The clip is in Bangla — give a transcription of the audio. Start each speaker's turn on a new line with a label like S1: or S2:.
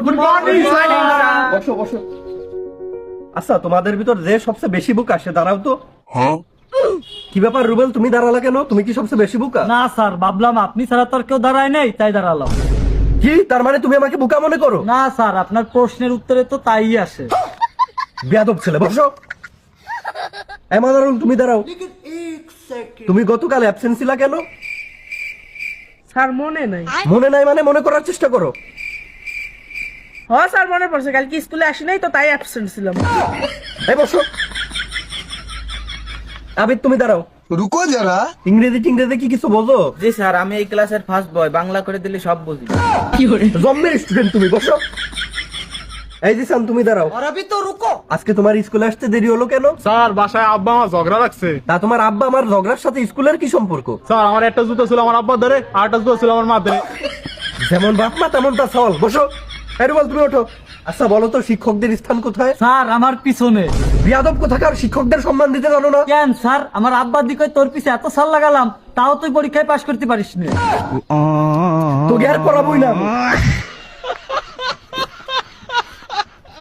S1: Good morning sir.
S2: বসো বসো। আচ্ছা, তোমাদের ভিতর যে সবচেয়ে বেশি বোকা সে দাঁড়াও তো। কি ব্যাপার রুবেল, তুমি দাঁড়ালা কেন? তুমি কি সবচেয়ে বেশি বোকা?
S1: না স্যার, ভাবলাম আপনি ছাড়া তো আর কেউ দাঁড়ায় নাই, তাই দাঁড়ালাম।
S2: কি তার মানে তুমি আমাকে বোকা মনে করো?
S1: না স্যার, আপনার প্রশ্নের উত্তরে তো তাই আসে।
S2: বেয়াদব ছেলে, বসো। এমানারুল, তুমি দাঁড়াও। তুমি গতকাল অ্যাবসেন্ট ছিলা কেন?
S3: স্যার মনে নাই।
S2: মনে নাই মানে মনে করার চেষ্টা করো।
S3: হ্যাঁ স্যার মনে পড়ছে, কালকে স্কুলে আসি নাই তো তাই অ্যাবসেন্ট ছিলাম।
S2: এই বসো। আবিদ, তুমি দাঁড়াও।
S4: रुको जरा।
S2: ইংরেজি টিংরেজি কি কিছু বোঝো?
S5: জি স্যার, আমি এই ক্লাসের ফার্স্ট বয়, বাংলা করে দিলে সব বুঝি।
S2: জম্মের স্টুডেন্ট তুমি, বসো। এই জিসান, তুমি দাঁড়াও। আজকে তোমার স্কুলে আসতে দেরি হলো কেন?
S6: স্যার বাসায় আব্বা আমার ঝগড়া লাগছে।
S2: তা তোমার আব্বা আমার ঝগড়ার সাথে স্কুলের কি সম্পর্ক?
S6: স্যার আমার একটা জুতো ছিল আমার আব্বার ধরে, আর একটা জুতো ছিল আমার মা ধরে।
S2: যেমন বাপ মা তেমন তা সল। বসো। রুবেল, তুমি ওঠো। আচ্ছা বলো তো, শিক্ষকদের স্থান কোথায়?
S1: স্যার আমার পিছনে।
S2: বিয়াদব কোথাকার, শিক্ষকদের সম্মান দিতে জানো না?
S1: কেন স্যার, আমার আব্বার দিকে তোর পিছে এত সাল লাগালাম, তাও তুই পরীক্ষায় পাশ করতে পারিস না।
S2: তোকে আর পড়াবই না আমি।